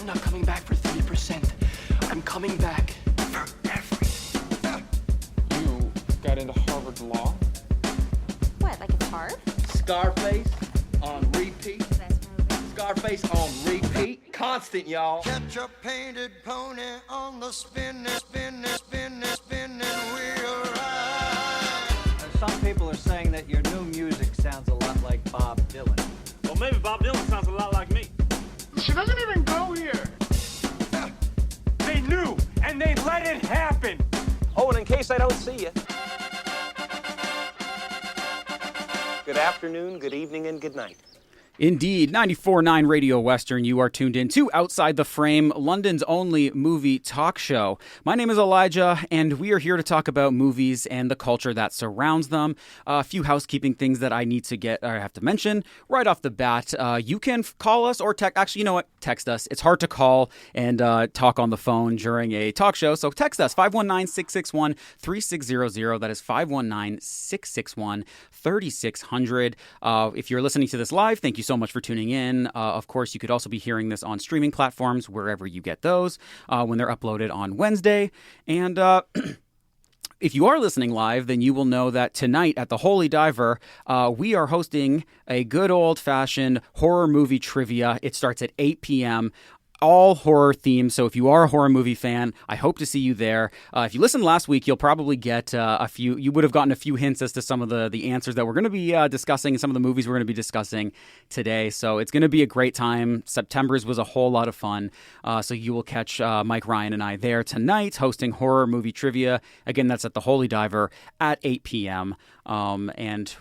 I'm not coming back for 30%. I'm coming back for everything. You got into Harvard Law? What, like it's hard? Scarface on repeat. Scarface on repeat. Constant, y'all. Catch a painted pony on the spinning wheel ride. Some people are saying that your new music sounds a lot like Bob Dylan. Well, maybe Bob Dylan sounds a lot like me. She doesn't even go here. They knew, and they let it happen. Oh, and in case I don't see you. Good afternoon, good evening, and good night. Indeed, 94.9 Radio Western, you are tuned in to Outside the Frame, London's only movie talk show. My name is Elijah, and we are here to talk about movies and the culture that surrounds them. A few housekeeping things that I have to mention right off the bat. You can call us or text. Actually, you know what? Text us. It's hard to call and talk on the phone during a talk show, so text us, 519-661-3600. That is 519-661-3600. If you're listening to this live, thank you so much for tuning in. Of course, you could also be hearing this on streaming platforms, wherever you get those, when they're uploaded on Wednesday. And if you are listening live, then you will know that tonight at the Holy Diver, we are hosting a good old-fashioned horror movie trivia. It starts at 8 p.m., all horror themed. So if you are a horror movie fan, I hope to see you there. If you listened last week, you'll probably get you would have gotten a few hints as to some of the answers that we're going to be discussing and some of the movies we're going to be discussing today. So it's going to be a great time. September's was a whole lot of fun. So you will catch Mike Ryan and I there tonight hosting horror movie trivia. Again, that's at the Holy Diver at 8 p.m. And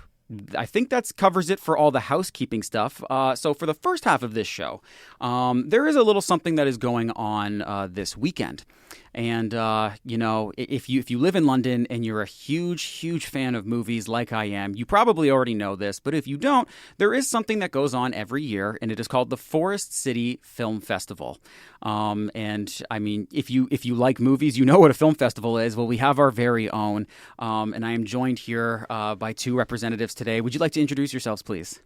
I think that covers it for all the housekeeping stuff. So for the first half of this show, there is a little something that is going on this weekend. And, if you live in London and you're a huge fan of movies like I am, you probably already know this. But if you don't, there is something that goes on every year, and it is called the Forest City Film Festival. And I mean, if you like movies, you know what a film festival is. Well, we have our very own. And I am joined here by two representatives today. Would you like to introduce yourselves, please?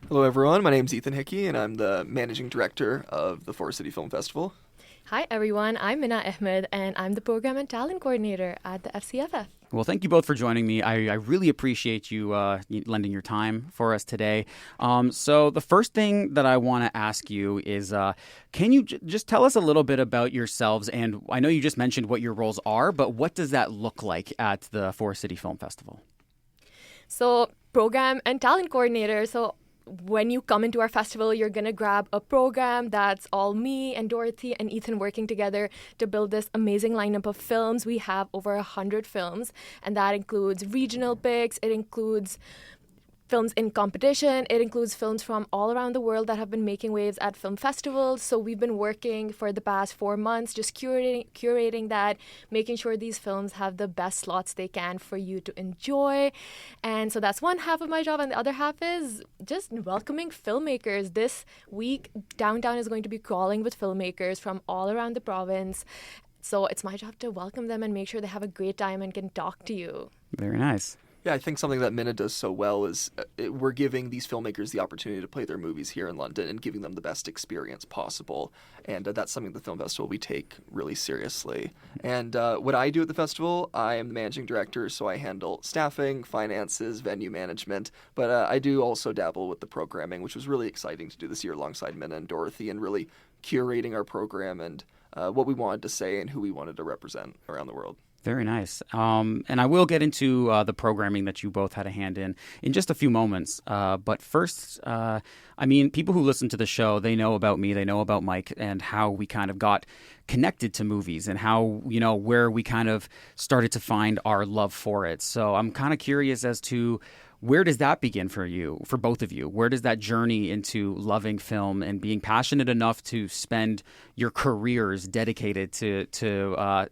Hello, everyone. My name's Ethan Hickey, and I'm the managing director of the Forest City Film Festival. Hi, everyone. I'm Mina Ahmad, and I'm the program and talent coordinator at the FCFF. Well, thank you both for joining me. I really appreciate you lending your time for us today. So the first thing that I want to ask you is, can you just tell us a little bit about yourselves? And I know you just mentioned what your roles are, but what does that look like at the Forest City Film Festival? So program and talent coordinator. So when you come into our festival, you're going to grab a program that's all me and Dorothy and Ethan working together to build this amazing lineup of films. We have over 100 films, and that includes regional picks. It includes films in competition. It includes films from all around the world that have been making waves at film festivals. So we've been working for the past 4 months, just curating that, making sure these films have the best slots they can for you to enjoy. And so that's one half of my job. And the other half is just welcoming filmmakers. This week, downtown is going to be crawling with filmmakers from all around the province. So it's my job to welcome them and make sure they have a great time and can talk to you. Very nice. Yeah, I think something that Mina does so well is we're giving these filmmakers the opportunity to play their movies here in London and giving them the best experience possible. And that's something the Film Festival we take really seriously. And what I do at the festival, I am the managing director, so I handle staffing, finances, venue management. But I do also dabble with the programming, which was really exciting to do this year alongside Mina and Dorothy, and really curating our program and what we wanted to say and who we wanted to represent around the world. Very nice. And I will get into the programming that you both had a hand in just a few moments. But first, people who listen to the show, they know about me, they know about Mike, and how we kind of got connected to movies and how, where we kind of started to find our love for it. So I'm kind of curious as to where does that begin for you, for both of you? Where does that journey into loving film and being passionate enough to spend your careers dedicated to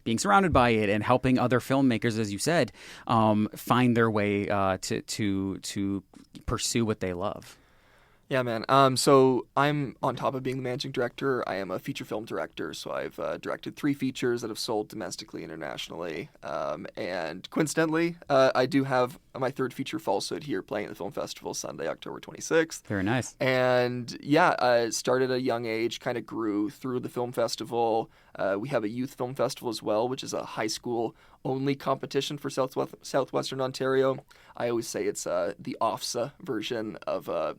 being surrounded by it and helping other filmmakers, as you said, find their way to pursue what they love? Yeah, man. So I'm on top of being the managing director. I am a feature film director, so I've directed 3 features that have sold domestically, internationally, and coincidentally, I do have my third feature falsehood here, playing at the film festival Sunday, October 26th. Very nice. And yeah, I started at a young age, kind of grew through the film festival. We have a youth film festival as well, which is a high school only competition for Southwestern Ontario. I always say it's the OFSA version of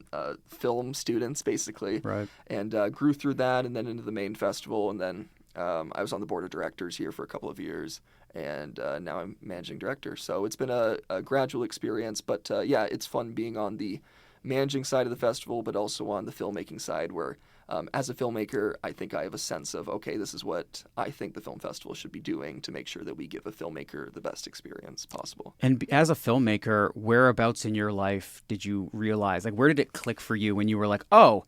film students, basically. Right. And grew through that, and then into the main festival, and then I was on the board of directors here for a couple of years, and now I'm managing director. So it's been a gradual experience, but yeah, it's fun being on the managing side of the festival, but also on the filmmaking side, where as a filmmaker, I think I have a sense of, okay, this is what I think the film festival should be doing to make sure that we give a filmmaker the best experience possible. And as a filmmaker, whereabouts in your life did you realize, like, where did it click for you when you were like, oh,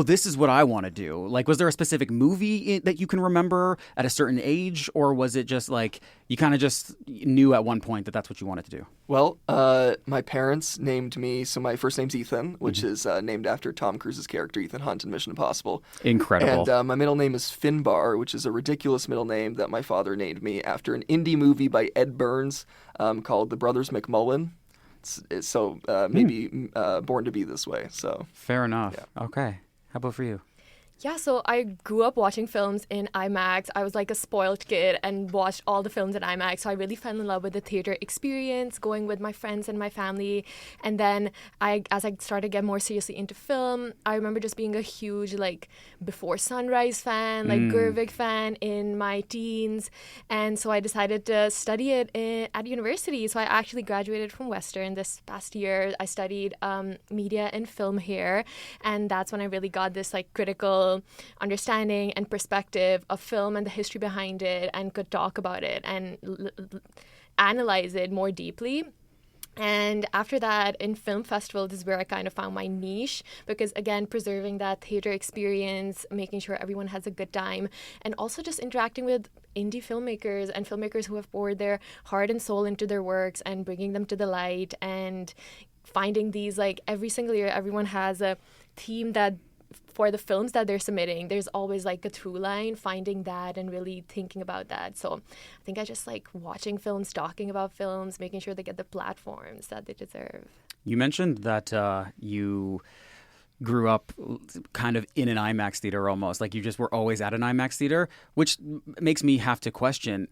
this is what I want to do? Like, was there a specific movie that you can remember at a certain age, or was it just like you kind of just knew at one point that that's what you wanted to do? Well, my parents named me, so my first name's Ethan, which is named after Tom Cruise's character, Ethan Hunt in Mission Impossible. Incredible. And my middle name is Finbar, which is a ridiculous middle name that my father named me after an indie movie by Ed Burns called The Brothers McMullen. So maybe born to be this way. So fair enough. Yeah. Okay. How about for you? Yeah, so I grew up watching films in IMAX. I was like a spoiled kid and watched all the films in IMAX. So I really fell in love with the theater experience, going with my friends and my family. And then as I started to get more seriously into film, I remember just being a huge like Before Sunrise fan, like Gerwig fan in my teens. And so I decided to study it at university. So I actually graduated from Western this past year. I studied media and film here. And that's when I really got this like critical understanding and perspective of film and the history behind it, and could talk about it and analyze it more deeply. And after that, in film festivals is where I kind of found my niche, because again, preserving that theater experience, making sure everyone has a good time, and also just interacting with indie filmmakers and filmmakers who have poured their heart and soul into their works and bringing them to the light, and finding these, like, every single year everyone has a theme that for the films that they're submitting, there's always like a through line, finding that and really thinking about that. So I think I just like watching films, talking about films, making sure they get the platforms that they deserve. You mentioned that you grew up kind of in an IMAX theater almost, like you just were always at an IMAX theater, which makes me have to question,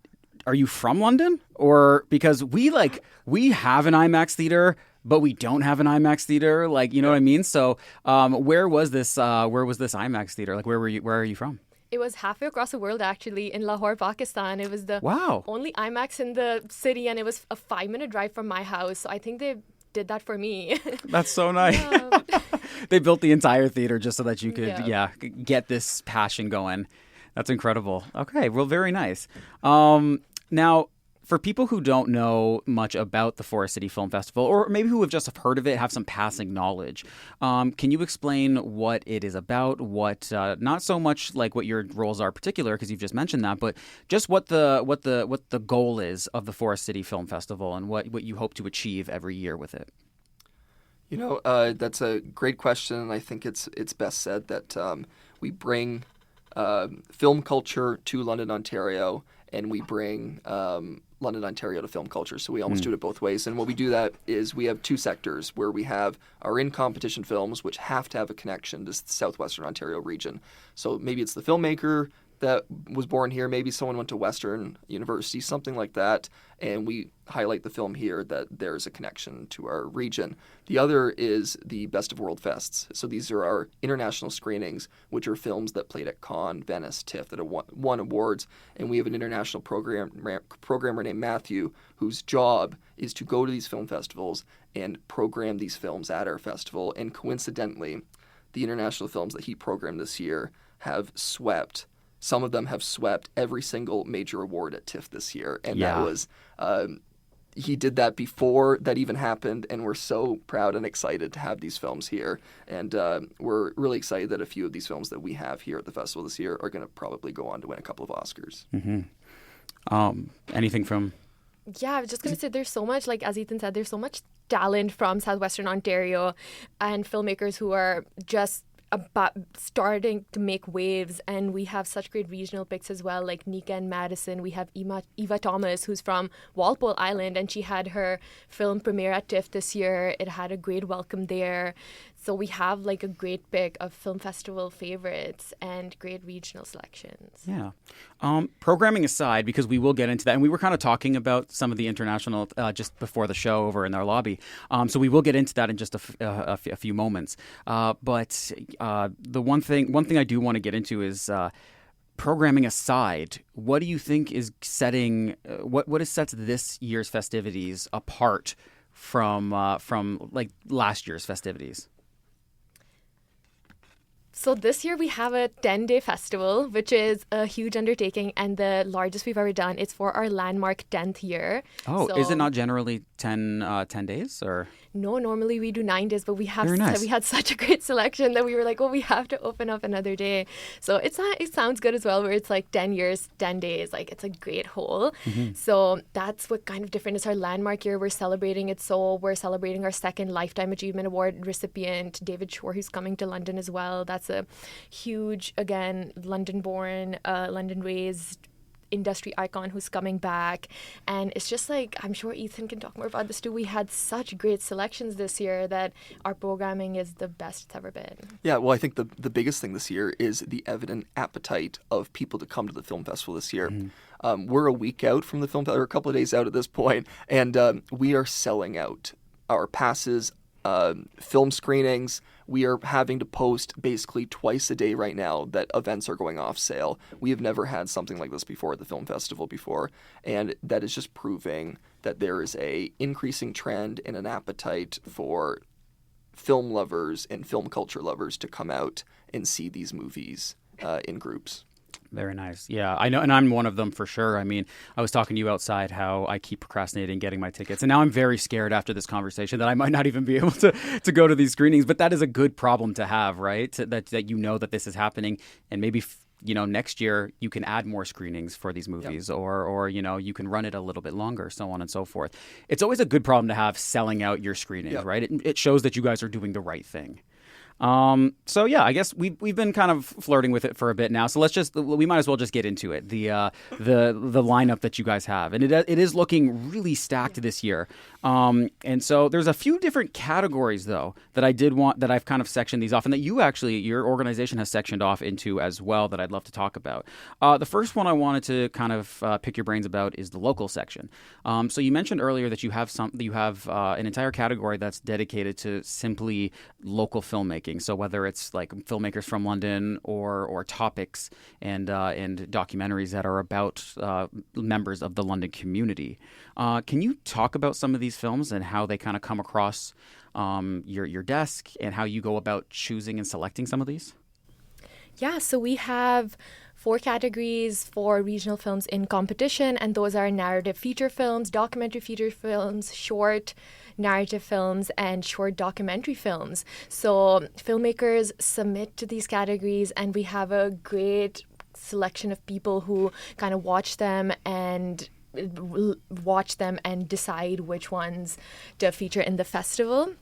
are you from London? Or because we have an IMAX theater, but we don't have an IMAX theater, like, you know what I mean? So where was this IMAX theater? Like, where are you from? It was halfway across the world, actually, in Lahore, Pakistan. It was the only IMAX in the city, and it was a 5-minute drive from my house. So I think they did that for me. That's so nice. Yeah. They built the entire theater just so that you could, get this passion going. That's incredible. Okay, well, very nice. Now, for people who don't know much about the Forest City Film Festival, or maybe who have just heard of it, have some passing knowledge, can you explain what it is about? What not so much like what your roles are particular, because you've just mentioned that, but just what the goal is of the Forest City Film Festival and what you hope to achieve every year with it. You know, that's a great question, and I think it's best said that we bring film culture to London, Ontario, and we bring London, Ontario to film culture. So we almost do it both ways. And what we do that is we have two sectors where we have our in-competition films, which have to have a connection to the Southwestern Ontario region. So maybe it's the filmmaker that was born here, maybe someone went to Western University, something like that, and we highlight the film here that there's a connection to our region. The other is the Best of World Fests. So these are our international screenings, which are films that played at Cannes, Venice, TIFF, that have won awards, and we have an international programmer named Matthew, whose job is to go to these film festivals and program these films at our festival, and coincidentally, the international films that he programmed this year have swept. Some of them have swept every single major award at TIFF this year. And that was, he did that before that even happened. And we're so proud and excited to have these films here. And we're really excited that a few of these films that we have here at the festival this year are going to probably go on to win a couple of Oscars. Mm-hmm. Anything from... Yeah, I was just going to say there's so much, like as Ethan said, there's so much talent from Southwestern Ontario and filmmakers who are just about starting to make waves, and we have such great regional picks as well, like Nika and Madison. We have Eva Thomas, who's from Walpole Island, and she had her film premiere at TIFF this year. It had a great welcome there. So we have like a great pick of film festival favorites and great regional selections. Yeah. Programming aside, because we will get into that, and we were kind of talking about some of the international just before the show over in our lobby. So we will get into that in just a few moments. But the one thing I do want to get into is programming aside, what do you think is setting what sets this year's festivities apart from like last year's festivities? So this year we have a 10-day festival, which is a huge undertaking and the largest we've ever done. It's for our landmark 10th year. Oh, so, is it not generally 10 days or? No, normally we do 9 days, but we nice. we had such a great selection that we were like, oh, we have to open up another day. So it sounds good as well, where it's like 10 years, 10 days. Like it's a great whole. Mm-hmm. So that's what kind of different is our landmark year. We're celebrating it. So we're celebrating our second Lifetime Achievement Award recipient, David Shore, who's coming to London as well. That's a huge, again, London-born, London-raised industry icon who's coming back. And it's just like, I'm sure Ethan can talk more about this too. We had such great selections this year that our programming is the best it's ever been. Yeah, well, I think the biggest thing this year is the evident appetite of people to come to the film festival this year. Mm-hmm. We're a week out from the film festival, or a couple of days out at this point, and we are selling out our passes, film screenings. We are having to post basically twice a day right now that events are going off sale. We have never had something like this before at the film festival before, and that is just proving that there is a increasing trend and an appetite for film lovers and film culture lovers to come out and see these movies in groups. Very nice. Yeah, I know, and I'm one of them for sure. I mean, I was talking to you outside how I keep procrastinating getting my tickets, and now I'm very scared after this conversation that I might not even be able to go to these screenings. But that is a good problem to have, right? That you know that this is happening, and maybe next year you can add more screenings for these movies, yep. or you can run it a little bit longer, so on and so forth. It's always a good problem to have selling out your screenings, yep. Right? It shows that you guys are doing the right thing. So yeah, I guess we've been kind of flirting with it for a bit now. So we might as well just get into it. The lineup that you guys have, and it is looking really stacked this year. And so there's a few different categories though that I've kind of sectioned these off, and that your organization has sectioned off into as well that I'd love to talk about. The first one I wanted to kind of pick your brains about is the local section. So you mentioned earlier that you have an entire category that's dedicated to simply local filmmaking. So whether it's like filmmakers from London or topics and documentaries that are about members of the London community. Can you talk about some of these films and how they kind of come across your desk and how you go about choosing and selecting some of these? Yeah, so we have 4 categories for regional films in competition, and those are narrative feature films, documentary feature films, short narrative films, and short documentary films. So filmmakers submit to these categories, and we have a great selection of people who kind of watch them and decide which ones to feature in the festival.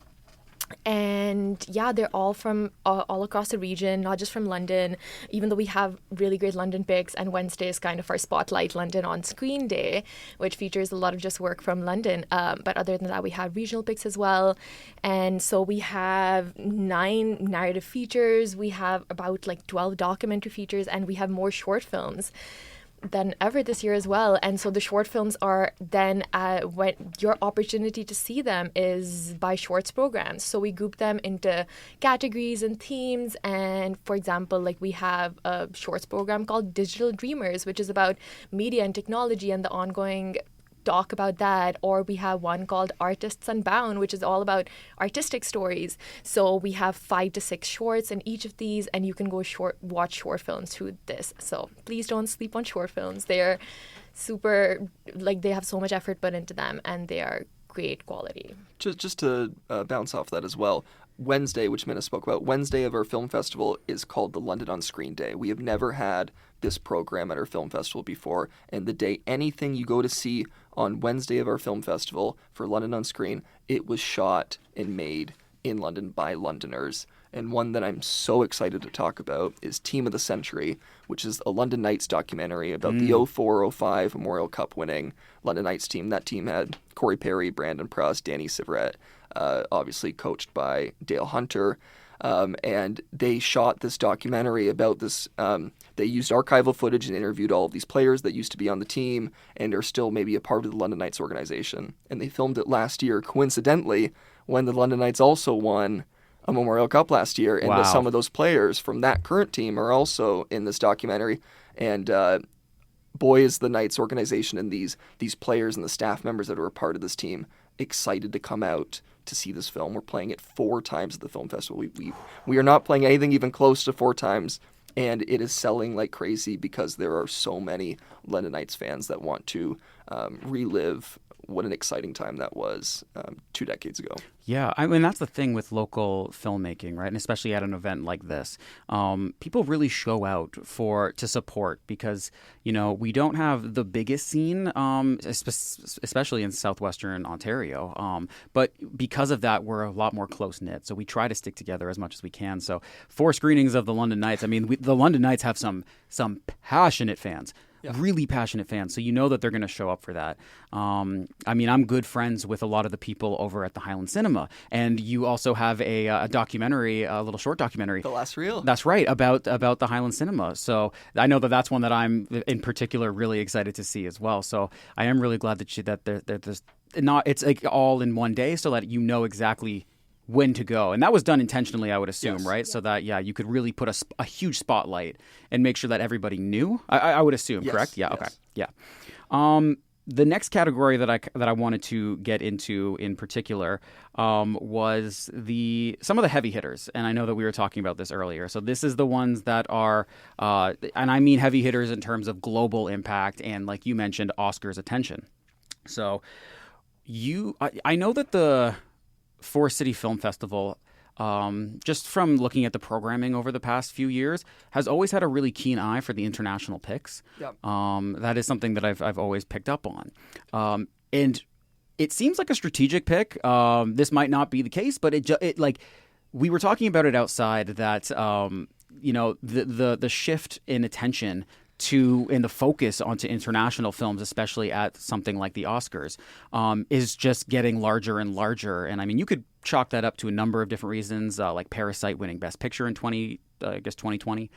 And yeah, they're all from all across the region, not just from London, even though we have really great London picks, and Wednesday is kind of our Spotlight London on Screen Day, which features a lot of just work from London. But other than that, we have regional picks as well. And so we have 9 narrative features, we have about like 12 documentary features, and we have more short films than ever this year as well. And so the short films are then when your opportunity to see them is by shorts programs. So we group them into categories and themes. And for example, like we have a shorts program called Digital Dreamers, which is about media and technology and the ongoing talk about that. Or we have one called Artists Unbound, which is all about artistic stories. So we have 5 to 6 shorts in each of these, and you can go watch short films through this. So please don't sleep on short films. They're super, like, they have so much effort put into them, and they are great quality. Just to bounce off that as well, Wednesday, which Mina spoke about, Wednesday of our film festival is called the London on Screen Day. We have never had this program at our film festival before, and the day anything you go to see on Wednesday of our film festival for London on Screen, it was shot and made in London by Londoners. And one that I'm so excited to talk about is Team of the Century, which is a London Knights documentary about the 04-05 Memorial Cup winning London Knights team. That team had Corey Perry, Brandon Pruss, Danny Siverett, obviously coached by Dale Hunter. And they shot this documentary about this. They used archival footage and interviewed all of these players that used to be on the team and are still maybe a part of the London Knights organization. And they filmed it last year, coincidentally, when the London Knights also won a Memorial Cup last year. And some of those players from that current team are also in this documentary. And boy, is the Knights organization and these players and the staff members that are a part of this team excited to come out to see this film. We're playing it 4 times at the film festival. We are not playing anything even close to 4 times, and it is selling like crazy because there are so many London Knights fans that want to relive what an exciting time that was 2 decades ago. Yeah, I mean, that's the thing with local filmmaking, right? And especially at an event like this. People really show out to support because, we don't have the biggest scene, especially in southwestern Ontario. But because of that, we're a lot more close-knit. So we try to stick together as much as we can. So 4 screenings of the London Knights. I mean, the London Knights have some passionate fans. Yeah. Really passionate fans, so you know that they're going to show up for that. I mean, I'm good friends with a lot of the people over at the Highland Cinema, and you also have a documentary, a little short documentary. The Last Reel. That's right, about the Highland Cinema. So I know that that's one that I'm in particular really excited to see as well. So I am really glad that there's not, it's like all in one day, so that you know exactly when to go. And that was done intentionally, I would assume, yes. Right? So that, you could really put a huge spotlight and make sure that everybody knew, I would assume, yes. Correct? Yeah, yes. Okay, yeah. The next category that I wanted to get into in particular was some of the heavy hitters. And I know that we were talking about this earlier. So this is the ones that are, and I mean heavy hitters in terms of global impact and, like you mentioned, Oscars attention. So I know that the Forest City Film Festival, just from looking at the programming over the past few years, has always had a really keen eye for the international picks. Yep. That is something that I've always picked up on. And it seems like a strategic pick. This might not be the case, but it like we were talking about it outside that the shift in attention in the focus onto international films, especially at something like the Oscars, is just getting larger and larger. And I mean, you could chalk that up to a number of different reasons, like Parasite winning Best Picture in 2020.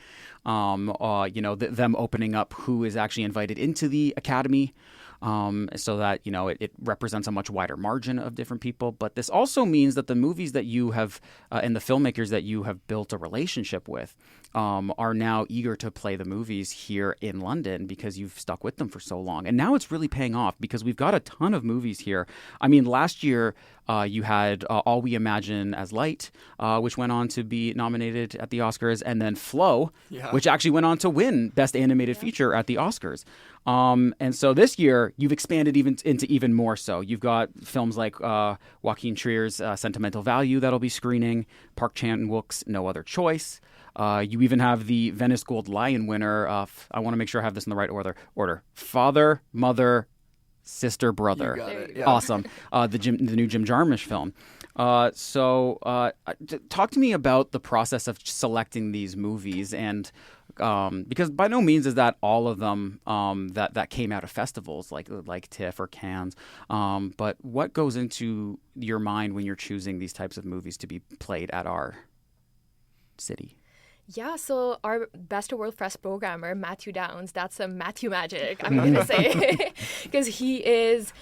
Them opening up who is actually invited into the Academy. So that, it represents a much wider margin of different people. But this also means that the movies that you have and the filmmakers that you have built a relationship with are now eager to play the movies here in London because you've stuck with them for so long. And now it's really paying off because we've got a ton of movies here. I mean, last year you had All We Imagine as Light, which went on to be nominated at the Oscars, and then Flow, which actually went on to win Best Animated Feature at the Oscars. And so this year, you've expanded into even more so. You've got films like Joaquin Trier's Sentimental Value that'll be screening, Park Chan-wook's No Other Choice. You even have the Venice Gold Lion winner. I want to make sure I have this in the right order. Father, Mother, Sister, Brother. You got it. Yeah. Awesome. The new Jim Jarmusch film. So talk to me about the process of selecting these movies, and because by no means is that all of them that came out of festivals like TIFF or Cannes. But what goes into your mind when you're choosing these types of movies to be played at our city? Yeah, so our Best of World Fest programmer, Matthew Downs, that's a Matthew magic, I'm going to say. Because as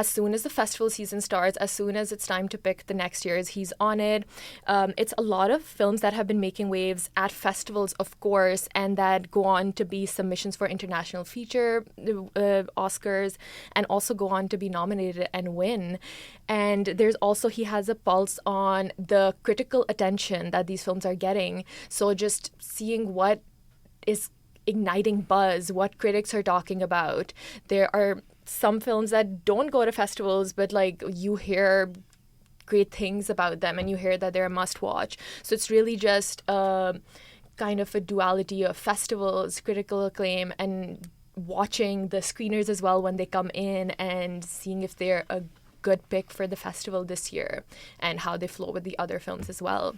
soon as the festival season starts, as soon as it's time to pick the next year's, he's on it. It's a lot of films that have been making waves at festivals, of course, and that go on to be submissions for international feature Oscars, and also go on to be nominated and win. And he has a pulse on the critical attention that these films are getting. So just seeing what is igniting buzz, what critics are talking about. There are some films that don't go to festivals, but you hear great things about them and you hear that they're a must watch. So it's really just kind of a duality of festivals, critical acclaim, and watching the screeners as well when they come in and seeing if they're a good pick for the festival this year and how they flow with the other films as well.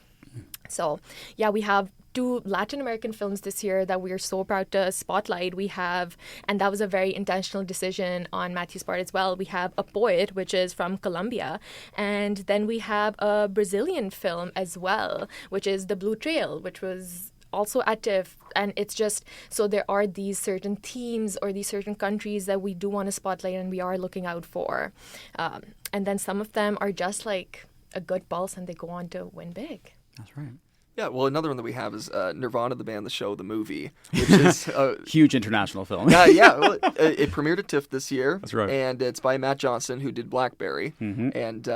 So, yeah, we have 2 Latin American films this year that we're so proud to spotlight. We have, and that was a very intentional decision on Matthew's part as well, we have A Poet, which is from Colombia, and then we have a Brazilian film as well, which is The Blue Trail, which was also at TIFF. And it's just, so there are these certain themes or these certain countries that we do want to spotlight and we are looking out for. And then some of them are just like a good pulse and they go on to win big. That's right. Yeah, well, another one that we have is Nirvana, the band, the show, the movie, which is huge international film. yeah. Well, it premiered at TIFF this year. That's right. And it's by Matt Johnson, who did Blackberry, and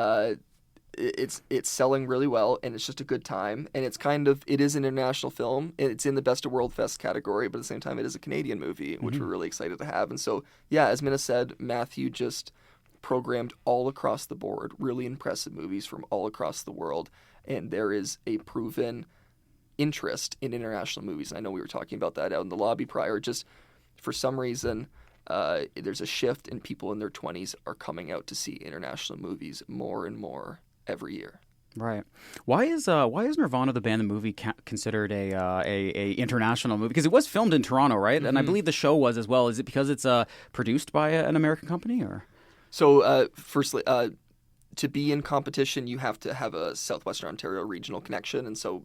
it's selling really well, and it's just a good time. And it is an international film. It's in the Best of World Fest category, but at the same time, it is a Canadian movie, which we're really excited to have. And so, yeah, as Mina said, Matthew just programmed all across the board, really impressive movies from all across the world. And there is a proven interest in international movies. And I know we were talking about that out in the lobby prior. Just for some reason, there's a shift, and people in their 20s are coming out to see international movies more and more every year. Right. Why is Nirvana the band, the movie, considered a international movie? Because it was filmed in Toronto, right? And I believe the show was as well. Is it because it's produced by an American company, or? So, firstly, to be in competition, you have to have a Southwestern Ontario regional connection, and so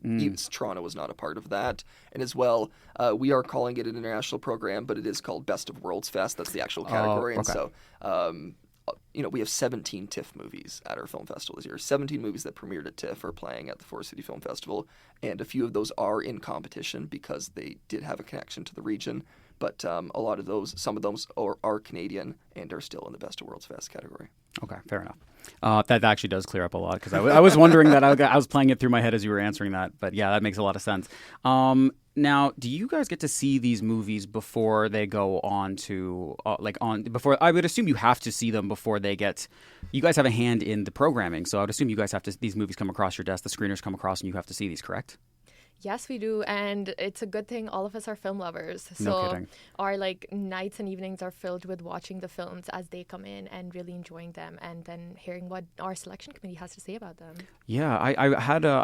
Toronto was not a part of that. And as well, we are calling it an international program, but it is called Best of Worlds Fest. That's the actual category. And so, we have 17 TIFF movies at our film festival this year. 17 movies that premiered at TIFF are playing at the Forest City Film Festival, and a few of those are in competition because they did have a connection to the region. But a lot of those, some of those are Canadian and are still in the Best of Worlds Fest category. Okay, fair enough. That actually does clear up a lot, because I was wondering that. I was playing it through my head as you were answering that. But yeah, that makes a lot of sense. Now, do you guys get to see these movies before they go on to, before, I would assume you have to see them before they get, you guys have a hand in the programming, so I would assume you guys have to, these movies come across your desk, the screeners come across, and you have to see these, correct? Yes, we do, and it's a good thing all of us are film lovers. No So kidding. our nights and evenings are filled with watching the films as they come in and really enjoying them, and then hearing what our selection committee has to say about them. Yeah, I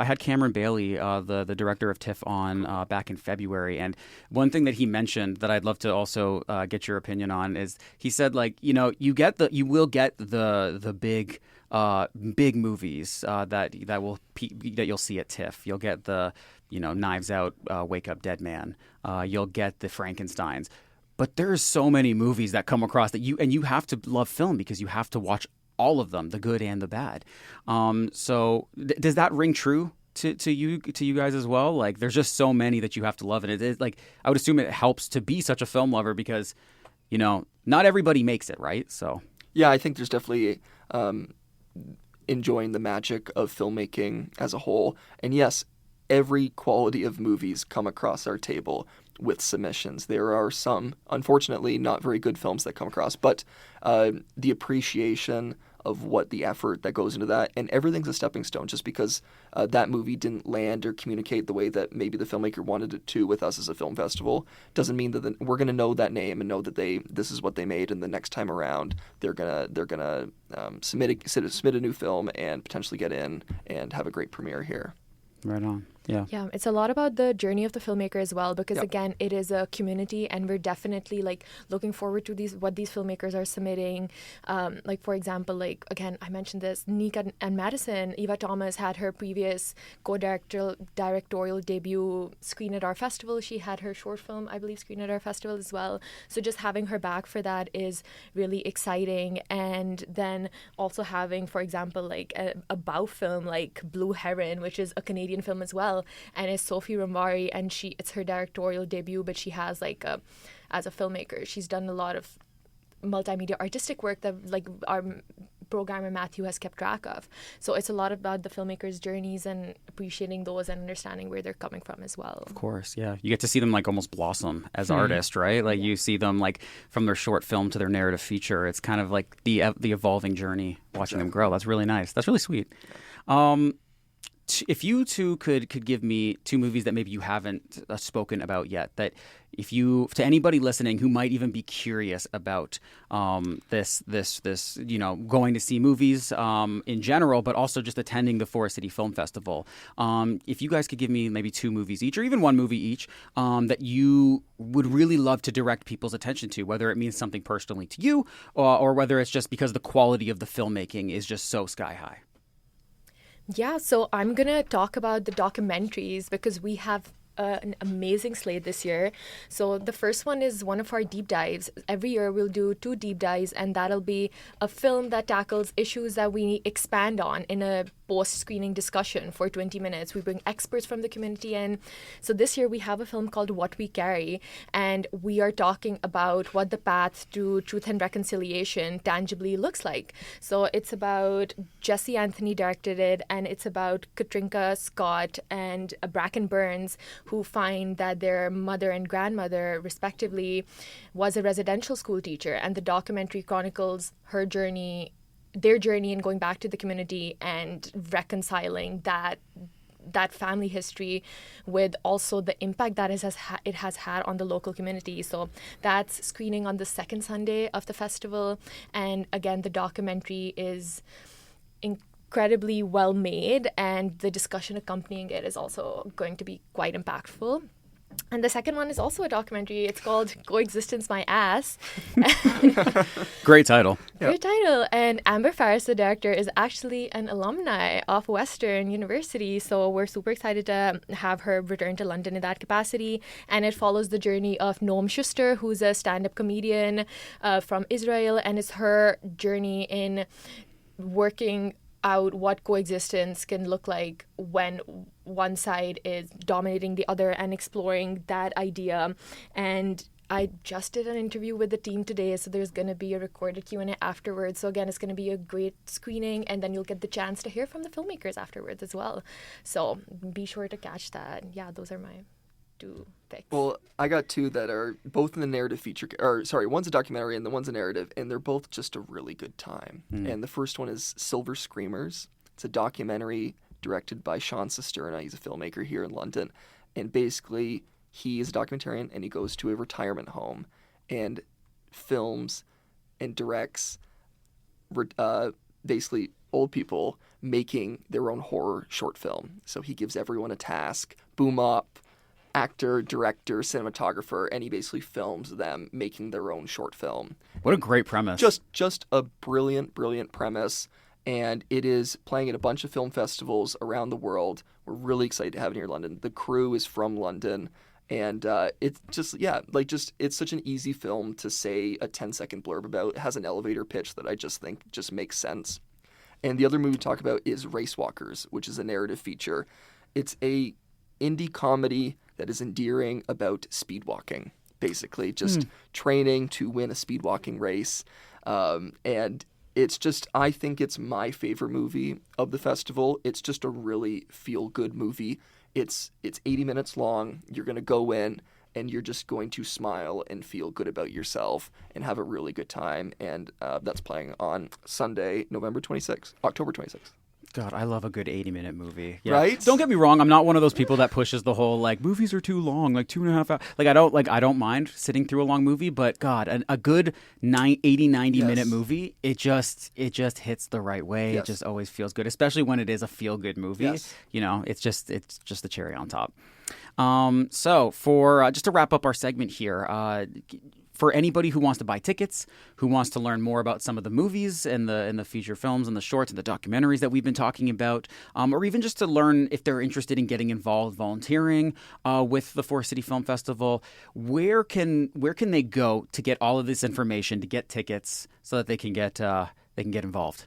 had Cameron Bailey, the director of TIFF, on back in February, and one thing that he mentioned that I'd love to also get your opinion on is he said, you will get the big movies that you'll see at TIFF. You'll get the Knives Out, Wake Up Dead Man. You'll get the Frankensteins. But there's so many movies that come across that you have to love film because you have to watch all of them, the good and the bad. So does that ring true to you guys as well? There's just so many that you have to love, and it is I would assume it helps to be such a film lover because not everybody makes it, right? So yeah, I think there's definitely enjoying the magic of filmmaking as a whole, and yes, every quality of movies come across our table with submissions. There are some, unfortunately, not very good films that come across, but the appreciation of what the effort that goes into that, and everything's a stepping stone. Just because that movie didn't land or communicate the way that maybe the filmmaker wanted it to with us as a film festival, doesn't mean that we're going to know that name and know that this is what they made, and the next time around they're gonna submit a new film and potentially get in and have a great premiere here. Right on. Yeah. Yeah, it's a lot about the journey of the filmmaker as well, because again, it is a community, and we're definitely looking forward to what these filmmakers are submitting. For example, again, I mentioned this, Nika and Madison, Eva Thomas had her previous directorial debut screen at our festival. She had her short film, I believe, screen at our festival as well. So just having her back for that is really exciting. And then also having, for example, a Bao film like Blue Heron, which is a Canadian film as well. And it's Sophie Rambari, and it's her directorial debut, but she has as a filmmaker, she's done a lot of multimedia artistic work that our programmer Matthew has kept track of. So it's a lot about the filmmakers' journeys and appreciating those and understanding where they're coming from as well. Of course, yeah. You get to see them almost blossom as artists, right? You see them from their short film to their narrative feature. It's kind of the evolving journey, watching them grow. That's really nice. That's really sweet. if you two could give me two movies that maybe you haven't spoken about yet, that if you, to anybody listening who might even be curious about this going to see movies in general, but also just attending the Forest City Film Festival, if you guys could give me maybe two movies each, or even one movie each, that you would really love to direct people's attention to, whether it means something personally to you, or whether it's just because the quality of the filmmaking is just so sky high. Yeah, so I'm going to talk about the documentaries because we have an amazing slate this year. So the first one is one of our deep dives. Every year we'll do 2 deep dives, and that'll be a film that tackles issues that we expand on in a post-screening discussion for 20 minutes. We bring experts from the community in. So this year we have a film called What We Carry, and we are talking about what the path to truth and reconciliation tangibly looks like. So it's about Jesse Anthony directed it, and it's about Katrinka Scott and Bracken Burns, who find that their mother and grandmother, respectively, was a residential school teacher. And the documentary chronicles their journey in going back to the community and reconciling that family history with also the impact that it has had on the local community. So that's screening on the second Sunday of the festival. And again, the documentary is incredibly well made, and the discussion accompanying it is also going to be quite impactful. And the second one is also a documentary. It's called Coexistence My Ass. Great title. Great title. And Amber Farris, the director, is actually an alumni of Western University. So we're super excited to have her return to London in that capacity. And it follows the journey of Noam Schuster, who's a stand-up comedian from Israel. And it's her journey in working out what coexistence can look like when one side is dominating the other, and exploring that idea. And I just did an interview with the team today, so there's going to be a recorded Q&A afterwards. So again, it's going to be a great screening, and then you'll get the chance to hear from the filmmakers afterwards as well. So be sure to catch that. Yeah, those are my 2 picks. Well, I got 2 that are both in the narrative feature, one's a documentary and the one's a narrative, and they're both just a really good time. And the first one is Silver Screamers. It's a documentary directed by Sean Cisterna. He's a filmmaker here in London. And basically, he is a documentarian, and he goes to a retirement home and films and directs basically old people making their own horror short film. So he gives everyone a task, boom up, actor, director, cinematographer, and he basically films them making their own short film. What a great premise. Just a brilliant premise. And it is playing at a bunch of film festivals around the world. We're really excited to have it here in London. The crew is from London. And it's just, it's such an easy film to say a 10-second blurb about. It has an elevator pitch that I just think just makes sense. And the other movie to talk about is Race Walkers, which is a narrative feature. It's a indie comedy that is endearing about speed walking, basically just training to win a speed walking race. And it's just, I think it's my favorite movie of the festival. It's just a really feel-good movie. It's 80 minutes long. You're going to go in and you're just going to smile and feel good about yourself and have a really good time. And that's playing on Sunday, October 26th. God, I love a good 80-minute movie. Yeah. Right? Don't get me wrong. I'm not one of those people that pushes the whole, movies are too long, 2.5 hours. I don't mind sitting through a long movie, but God, a good 90-minute movie, it just hits the right way. Yes. It just always feels good, especially when it is a feel-good movie. Yes. It's just the cherry on top. So for just to wrap up our segment here, for anybody who wants to buy tickets, who wants to learn more about some of the movies and the feature films and the shorts and the documentaries that we've been talking about, or even just to learn if they're interested in getting involved volunteering with the Forest City Film Festival, where can they go to get all of this information, to get tickets, so that they can get involved?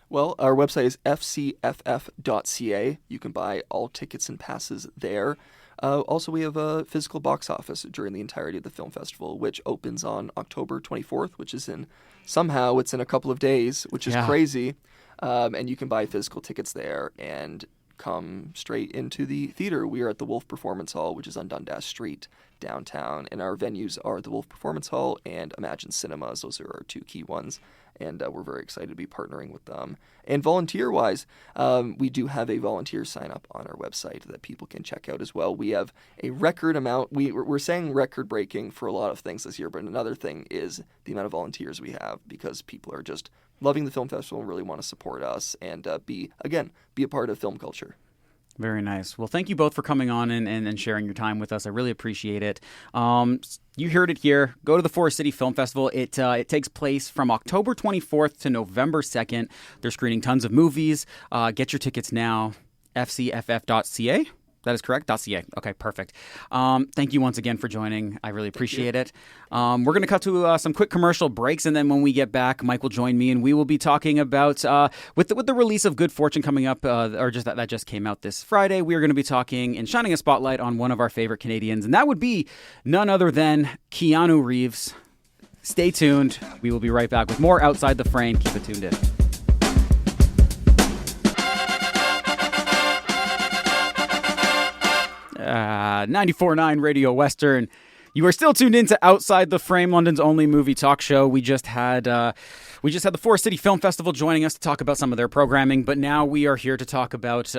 Well, our website is fcff.ca. You can buy all tickets and passes there. Also, we have a physical box office during the entirety of the film festival, which opens on October 24th, which is in a couple of days, which is crazy. And you can buy physical tickets there and come straight into the theater. We are at the Wolf Performance Hall, which is on Dundas Street downtown, and our venues are the Wolf Performance Hall and Imagine Cinemas. Those are our two key ones, and we're very excited to be partnering with them. And volunteer-wise, we do have a volunteer sign-up on our website that people can check out as well. We have a record amount. We're saying record-breaking for a lot of things this year, but another thing is the amount of volunteers we have, because people are just loving the film festival and really want to support us and be a part of film culture. Very nice. Well, thank you both for coming on and sharing your time with us. I really appreciate it. You heard it here. Go to the Forest City Film Festival. It takes place from October 24th to November 2nd. They're screening tons of movies. Get your tickets now. fcff.ca. That is correct. .ca. Okay, perfect. Thank you once again for joining. I really appreciate it. We're going to cut to some quick commercial breaks, and then when we get back, Mike will join me, and we will be talking about with the release of Good Fortune coming up, or just that just came out this Friday. We are going to be talking and shining a spotlight on one of our favorite Canadians, and that would be none other than Keanu Reeves. Stay tuned. We will be right back with more Outside the Frame. Keep it tuned in. 94.9 Radio Western. You are still tuned in to Outside the Frame, London's only movie talk show. We just had the Forest City Film Festival joining us to talk about some of their programming, but now we are here to talk about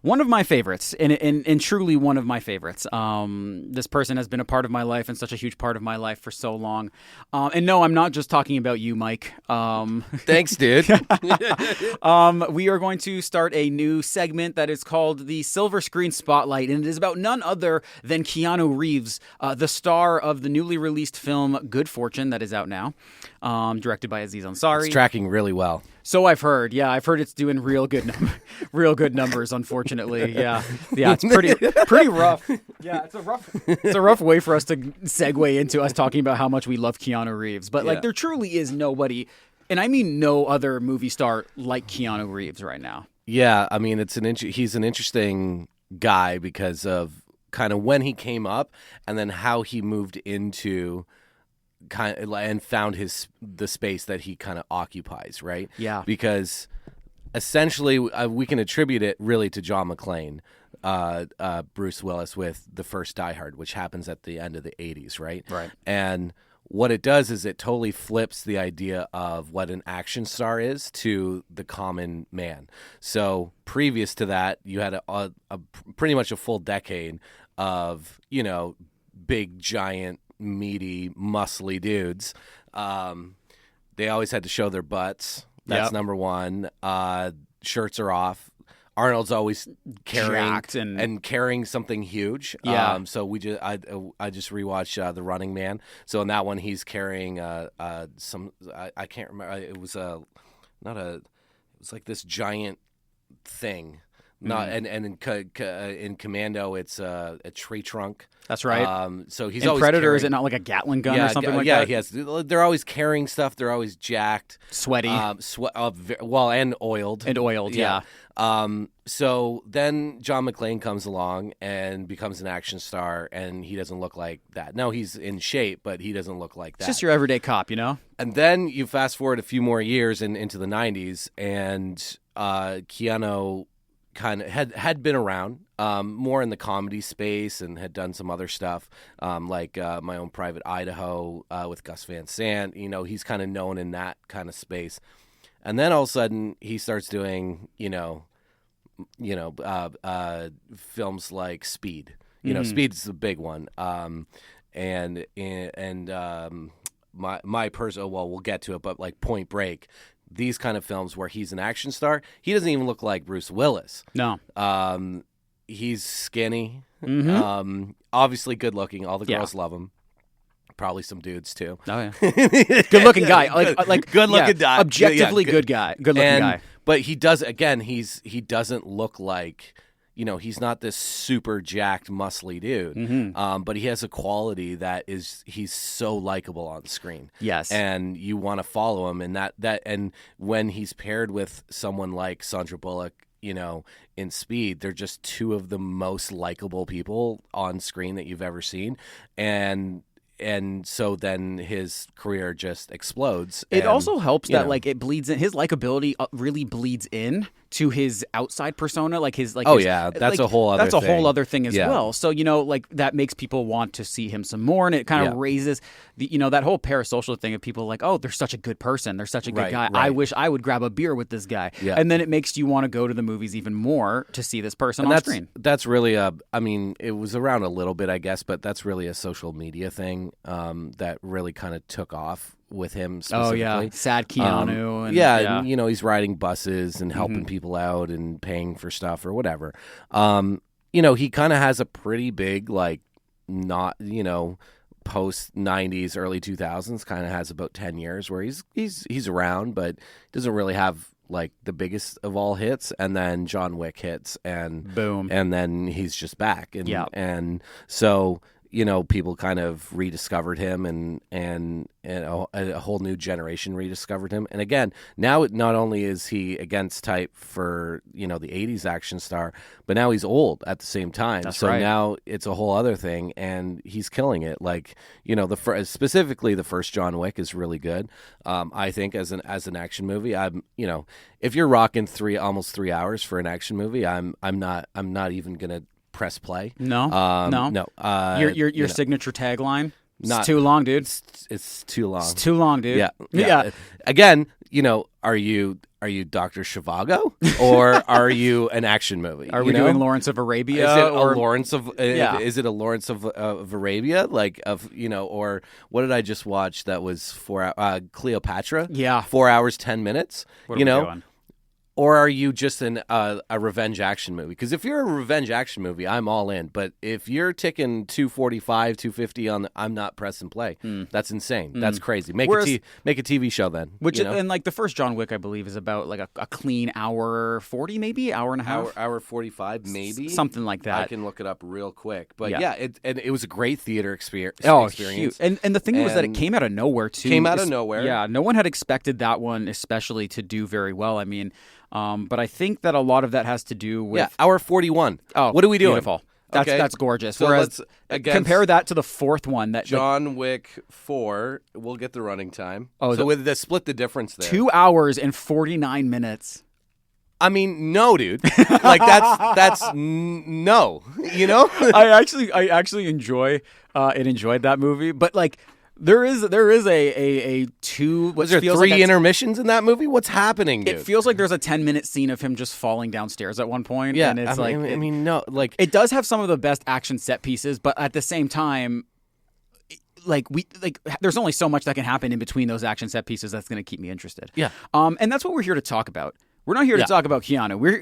one of my favorites, and truly one of my favorites. This person has been a part of my life and such a huge part of my life for so long. And no, I'm not just talking about you, Mike. Thanks, dude. We are going to start a new segment that is called the Silver Screen Spotlight, and it is about none other than Keanu Reeves, the star of the newly released film Good Fortune that is out now, directed by Aziz Ansari. It's tracking really well. So I've heard. Yeah, I've heard it's doing real good numbers, unfortunately. Yeah, it's pretty rough. Yeah, it's a rough way for us to segue into us talking about how much we love Keanu Reeves. But like, there truly is nobody, and I mean no other movie star like Keanu Reeves right now. Yeah, I mean he's an interesting guy because of kind of when he came up and then how he moved into kind of and found the space that he kind of occupies, right? Yeah. Because essentially we can attribute it really to John McClane, Bruce Willis with the first Die Hard, which happens at the end of the 80s, right? Right. And what it does is it totally flips the idea of what an action star is to the common man. So previous to that, you had a pretty much a full decade of, big, giant, meaty, muscly dudes. They always had to show their butts. That's number one. Shirts are off. Arnold's always carrying something huge. Yeah. So I just rewatched The Running Man. So in that one, he's carrying some. I can't remember. It was like this giant thing. Not and in Commando, it's a tree trunk. That's right. So he's in always Predator. carrying, is it not like a Gatling gun or something like that? Yeah, he has. They're always carrying stuff. They're always jacked, sweaty, and oiled. And oiled, yeah. So then John McClane comes along and becomes an action star, and he doesn't look like that. No, he's in shape, but he doesn't look like that. It's just your everyday cop, And then you fast forward a few more years into the 90s, and Keanu kind of had been around more in the comedy space and had done some other stuff like My Own Private Idaho with Gus Van Sant. He's kind of known in that kind of space. And then all of a sudden he starts doing, films like Speed. Speed's the big one. My personal, we'll get to it, but like Point Break, these kind of films where he's an action star, he doesn't even look like Bruce Willis. No. He's skinny. Mm-hmm. Obviously good looking. All the girls love him. Probably some dudes too. Oh yeah. Good looking guy. Like good looking guy. Objectively good guy. Good looking guy. But he doesn't look like, he's not this super jacked, muscly dude. Mm-hmm. But he has a quality that he's so likable on screen. Yes. And you want to follow him, and that and when he's paired with someone like Sandra Bullock, in Speed, they're just two of the most likable people on screen that you've ever seen. And so then his career just explodes. It also helps that it bleeds in. His likability really bleeds in to his outside persona, like his like. Oh, his, yeah, that's like, a whole other That's a thing. whole other thing as Yeah. well. So like that makes people want to see him some more, and it kind of raises the that whole parasocial thing of people like, oh, they're such a good person, they're such a good Right, guy. right. I wish I would grab a beer with this guy, and then it makes you want to go to the movies even more to see this person on screen. That's really I mean, it was around a little bit, I guess, but that's really a social media thing that really kind of took off with him specifically. Oh yeah, sad Keanu. And he's riding buses and helping people out and paying for stuff or whatever. He kind of has a pretty big not post 90s, early 2000s, kind of has about 10 years where he's around, but doesn't really have like the biggest of all hits, and then John Wick hits and boom, and then he's just back, and so people kind of rediscovered him, and a whole new generation rediscovered him. And again, now not only is he against type for the 80s action star, but now he's old at the same time. That's so right. now it's a whole other thing, and he's killing it. Like specifically the first John Wick is really good. I think as an action movie, if you're rocking almost 3 hours for an action movie, I'm not even gonna press play. No. Your signature tagline. It's too long, dude. It's too long. It's too long, dude. Yeah. Again, are you Dr. Zhivago or are you an action movie? Are we doing Lawrence of Arabia? Is it a Lawrence of? Is it a Lawrence of Arabia? Or what did I just watch? That was Cleopatra. Yeah, 4 hours 10 minutes. What are we doing? Or are you just a revenge action movie? Because if you're a revenge action movie, I'm all in. But if you're ticking 245, 250 I'm not press and play. That's insane. That's crazy. Make a TV show then. And like the first John Wick, I believe, is about like a clean hour 40, maybe hour and a half, hour 45, maybe something like that. I can look it up real quick. But it was a great theater experience. Huge. And the thing was that it came out of nowhere too. Came out of nowhere. Yeah, no one had expected that one, especially to do very well. I mean. But I think that a lot of that has to do with hour 41. Oh, what are we doing? Beautiful. That's gorgeous. So Whereas compare that to the fourth one, that John Wick 4. We'll get the running time. Oh, so with the split the difference there. 2 hours and 49 minutes. I mean, no, dude. Like that's no. I actually enjoyed that movie, but like. There is a two. Was there three intermissions in that movie? What's happening, dude? It feels like there's a 10-minute scene of him just falling downstairs at one point. Yeah, and it's no, like it does have some of the best action set pieces, but at the same time, there's only so much that can happen in between those action set pieces that's going to keep me interested. Yeah. And that's what we're here to talk about. We're not here to talk about Keanu. We're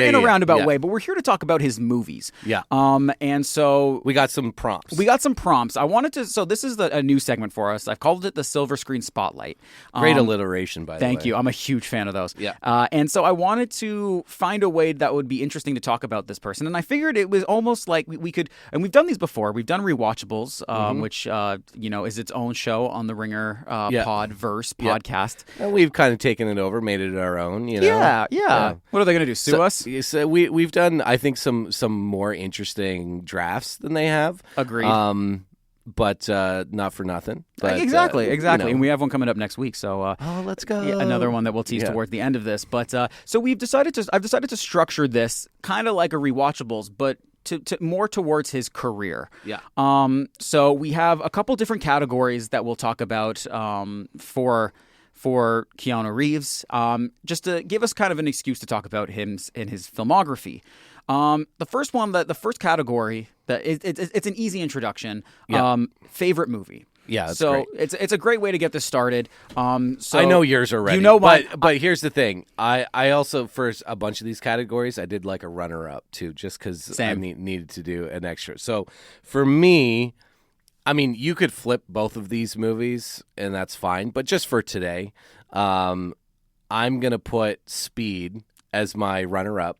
in a roundabout way, but we're here to talk about his movies. Yeah. And so we got some prompts. I wanted to. So this is a new segment for us. I've called it the Silver Screen Spotlight. Great alliteration, by the way. Thank you. I'm a huge fan of those. Yeah. And so I wanted to find a way that would be interesting to talk about this person, and I figured it was almost like we could. And we've done these before. We've done rewatchables, which is its own show on the Ringer Podverse podcast. And we've kind of taken it over, made it our own. Yeah. What are they going to do? Sue us? So we've done, I think, some more interesting drafts than they have. Agreed. But not for nothing. But, exactly. And we have one coming up next week. So let's go. Another one that we'll tease towards the end of this. But so I've decided to structure this kind of like a rewatchables, but to more towards his career. Yeah. So we have a couple different categories that we'll talk about for Keanu Reeves, just to give us kind of an excuse to talk about him and his filmography. The first category, it's an easy introduction. Favorite movie. Yeah, that's so great. it's a great way to get this started. So I know yours already. You know mine. But here's the thing. I also, for a bunch of these categories, I did like a runner-up too, just because I needed to do an extra. So for me, I mean, you could flip both of these movies, and that's fine. But just for today, I'm going to put Speed as my runner-up.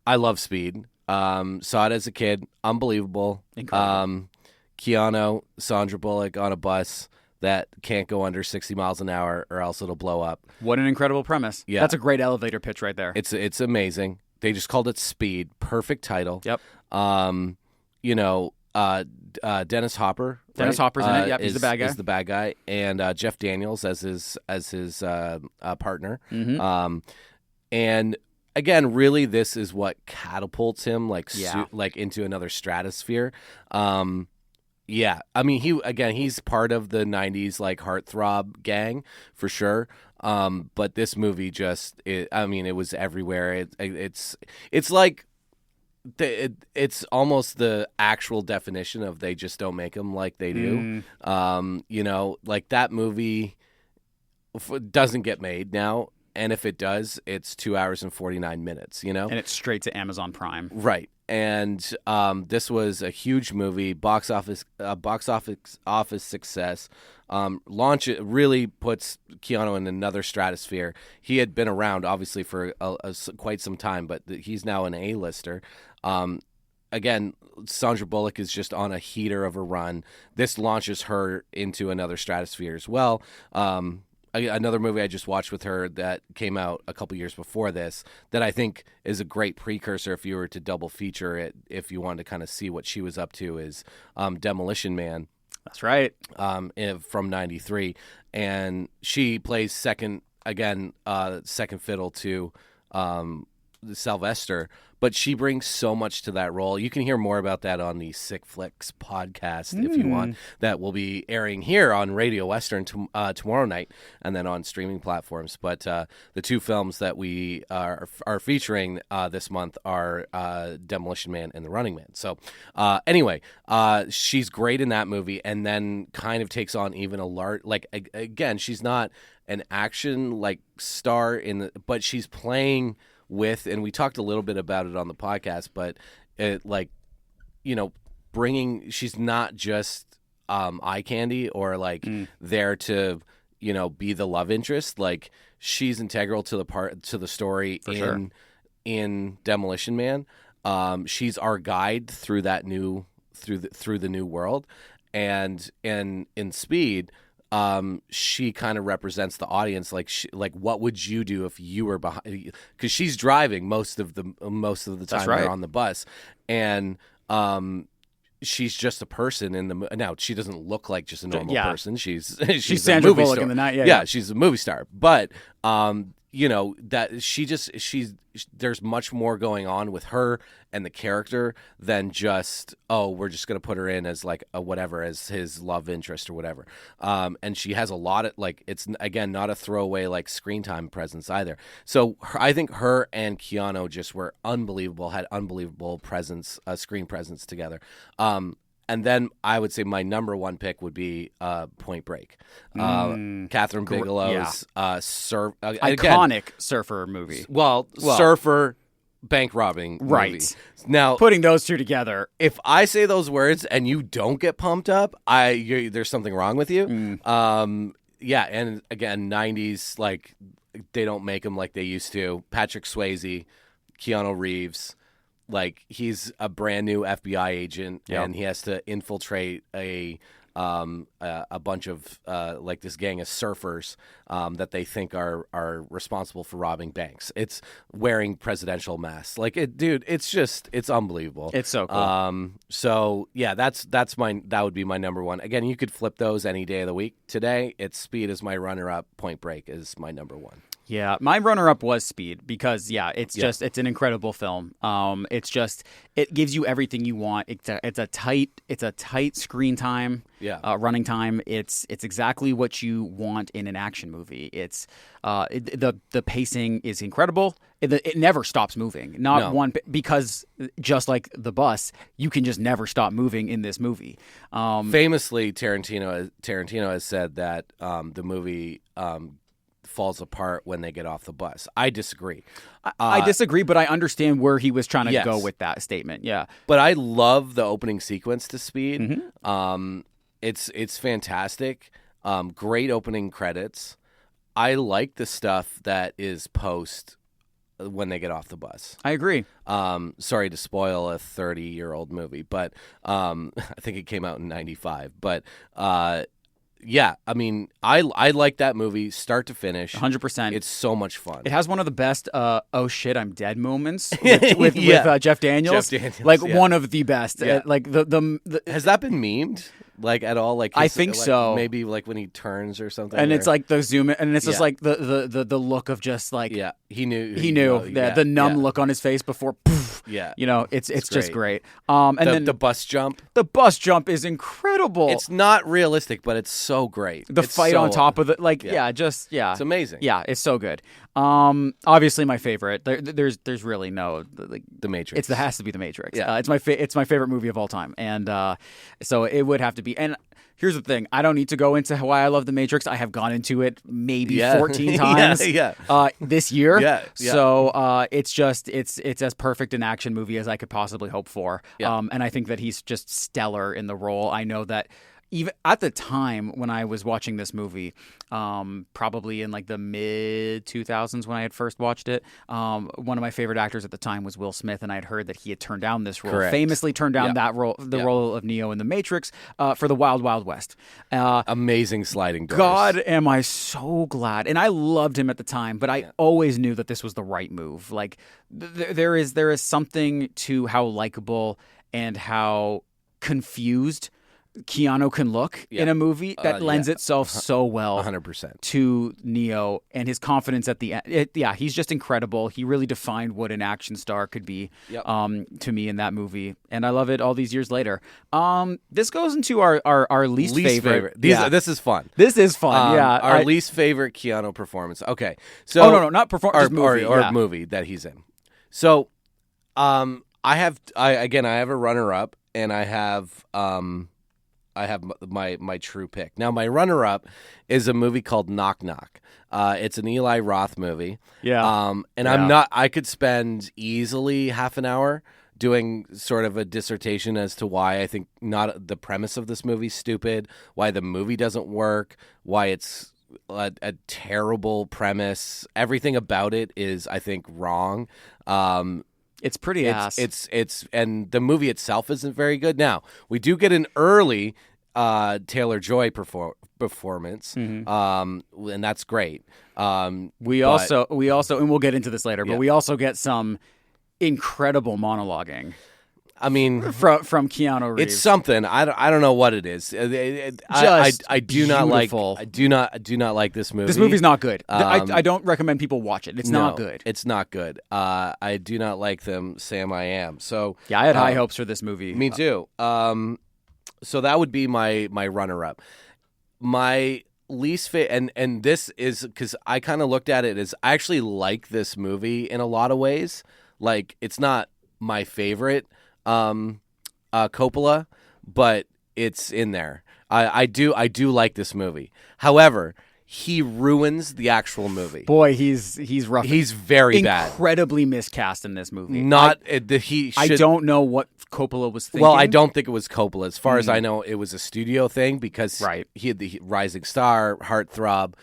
I love Speed. Saw it as a kid. Unbelievable. Incredible. Keanu, Sandra Bullock on a bus that can't go under 60 miles an hour or else it'll blow up. What an incredible premise. Yeah. That's a great elevator pitch right there. It's amazing. They just called it Speed. Perfect title. Yep. Dennis Hopper. Dennis Hopper's in it. Yep, he's the bad guy. Is the bad guy, and Jeff Daniels as his partner. Mm-hmm. And again, really, this is what catapults him Yeah. like into another stratosphere. Yeah, I mean, he's part of the '90s like heartthrob gang for sure. But this movie it was everywhere. It's like it's almost the actual definition of they just don't make them like they do. Like that movie doesn't get made now. And if it does, it's 2 hours and 49 minutes, And it's straight to Amazon Prime. Right. And this was a huge movie, box office success. Launch it really puts Keanu in another stratosphere. He had been around, obviously, for quite some time, but he's now an A-lister. Again, Sandra Bullock is just on a heater of a run. This launches her into another stratosphere as well. Another movie I just watched with her that came out a couple years before this that I think is a great precursor if you were to double feature it, if you wanted to kind of see what she was up to, is Demolition Man. That's right. From '93. And she plays second fiddle to Sylvester, but she brings so much to that role. You can hear more about that on the Sick Flicks podcast if you want. That will be airing here on Radio Western tomorrow night, and then on streaming platforms. But the two films that we are featuring this month are Demolition Man and The Running Man. So anyway, she's great in that movie, and then kind of takes on even a large, like, again, she's not an action like star but she's playing with, and we talked a little bit about it on the podcast, but she's not just eye candy or there to be the love interest. Like, she's integral to the story in Demolition Man. She's our guide through that through the new world, and in Speed, she kind of represents the audience. Like what would you do if you were behind? Because she's driving most of the time they're on the bus, and she's just a person in the. Now she doesn't look like just a normal person. She's Sandra a movie Bullock star. in the night. Yeah, she's a movie star, but there's much more going on with her and the character than just, we're just going to put her in as like a whatever, as his love interest or whatever. And she has a lot of, like, it's again not a throwaway like screen time presence either. So I think her and Keanu just were unbelievable, had unbelievable screen presence together. And then I would say my number one pick would be Point Break. Catherine Bigelow's iconic surfer movie. Well, surfer bank robbing right movie. Now, putting those two together. If I say those words and you don't get pumped up, there's something wrong with you. Yeah, and again, 90s, like, they don't make them like they used to. Patrick Swayze, Keanu Reeves. Like, he's a brand new FBI agent, and he has to infiltrate a bunch of like this gang of surfers that they think are responsible for robbing banks. It's wearing presidential masks. Like, it's unbelievable. It's so cool. So yeah, that would be my number one. Again, you could flip those any day of the week. Today, Speed is my runner-up. Point Break is my number one. Yeah, my runner-up was Speed because, it's an incredible film. It gives you everything you want. It's a tight screen time, running time. It's exactly what you want in an action movie. It's the pacing is incredible. It never stops moving. Because just like the bus, you can just never stop moving in this movie. Famously, Tarantino has said that the movie falls apart when they get off the bus. I disagree. I disagree, but I understand where he was trying to go with that statement. Yeah. But I love the opening sequence to Speed. Mm-hmm. It's fantastic. Great opening credits. I like the stuff that is post when they get off the bus. I agree. Sorry to spoil a 30-year-old movie, but I think it came out in 95. But yeah, I mean, I like that movie start to finish. 100%. It's so much fun. It has one of the best "oh shit, I'm dead" moments with Jeff Daniels. Jeff Daniels, like one of the best. Yeah. Like the has that been memed? like at all? Like I think so. Maybe like when he turns or something. And it's like the zoom in, and it's just Yeah. like the look of just like he knew the numb look on his face before. Poof, Yeah, it's just great. And then the bus jump. The bus jump is incredible. It's not realistic, but it's so great. The it's fight so, on top of it, it's amazing. Yeah, it's so good. Obviously my favorite. There's really no The Matrix. It has to be The Matrix. Yeah. It's my favorite movie of all time, and so it would have to be. And here's the thing: I don't need to go into why I love The Matrix. I have gone into it maybe 14 times. This year. Yeah. So it's as perfect an action movie as I could possibly hope for. Yeah. And I think that he's just stellar in the role. I know that. Even at the time when I was watching this movie, probably in like the mid 2000s when I had first watched it, one of my favorite actors at the time was Will Smith, and I had heard that he had turned down this role, famously turned down that role, role of Neo in The Matrix, for the Wild Wild West. Amazing sliding doors. God, am I so glad. And I loved him at the time, but I always knew that this was the right move. Like there is something to how likable and how confused Keanu can look in a movie that lends itself so well 100% to Neo and his confidence at the end. He's just incredible. He really defined what an action star could be to me in that movie, and I love it all these years later. This goes into our least favorite. This is fun. This is fun. Our least favorite Keanu performance. Okay, so no, not performance, movie or movie that he's in. So, I have a runner up, and I have my true pick. Now, my runner-up is a movie called Knock Knock. It's an Eli Roth movie. Yeah. I could spend easily half an hour doing sort of a dissertation as to why I think not the premise of this movie is stupid, why the movie doesn't work, why it's a terrible premise. Everything about it is, I think, wrong. It's pretty ass. It's and the movie itself isn't very good. Now, we do get an early Taylor-Joy performance, and that's great. We also, and we'll get into this later, but we also get some incredible monologuing. I mean, from Keanu Reeves, it's something. I don't know what it is. I do not like. I do not like this movie. This movie's not good. I don't recommend people watch it. It's not good. It's not good. I do not like them. Sam, I am. So yeah, I had high hopes for this movie. Me too. So that would be my runner-up. My least favorite, and this is because I kind of looked at it as I actually like this movie in a lot of ways. Like it's not my favorite. Coppola, but it's in there. I do like this movie. However, he ruins the actual movie. Boy, he's rough. He's very bad. Incredibly miscast in this movie. I don't know what Coppola was thinking. Well, I don't think it was Coppola. As far as I know, it was a studio thing because he had the rising star, heartthrob,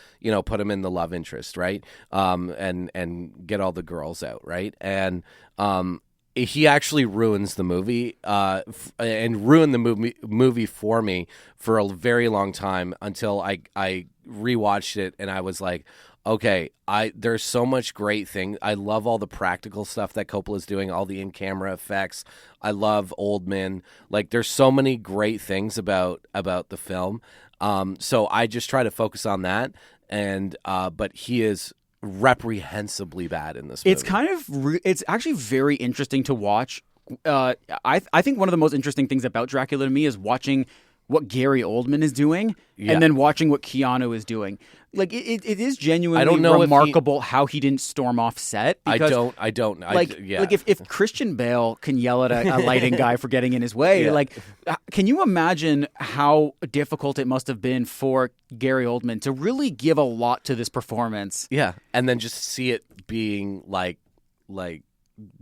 put him in the love interest, right? And get all the girls out, right? And he actually ruins the movie and ruined the movie for me for a very long time until I rewatched it and I was like, okay, there's so much great thing. I love all the practical stuff that Coppola's doing, all the in-camera effects. I love Oldman. Like, there's so many great things about the film. So I just try to focus on that. And but he is reprehensibly bad in this movie. It's actually very interesting to watch. I think one of the most interesting things about Dracula to me is watching what Gary Oldman is doing and then watching what Keanu is doing. Like it is genuinely remarkable how he didn't storm off set. Because, I don't. Like if Christian Bale can yell at a lighting guy for getting in his way, like can you imagine how difficult it must have been for Gary Oldman to really give a lot to this performance? Yeah, and then just see it being like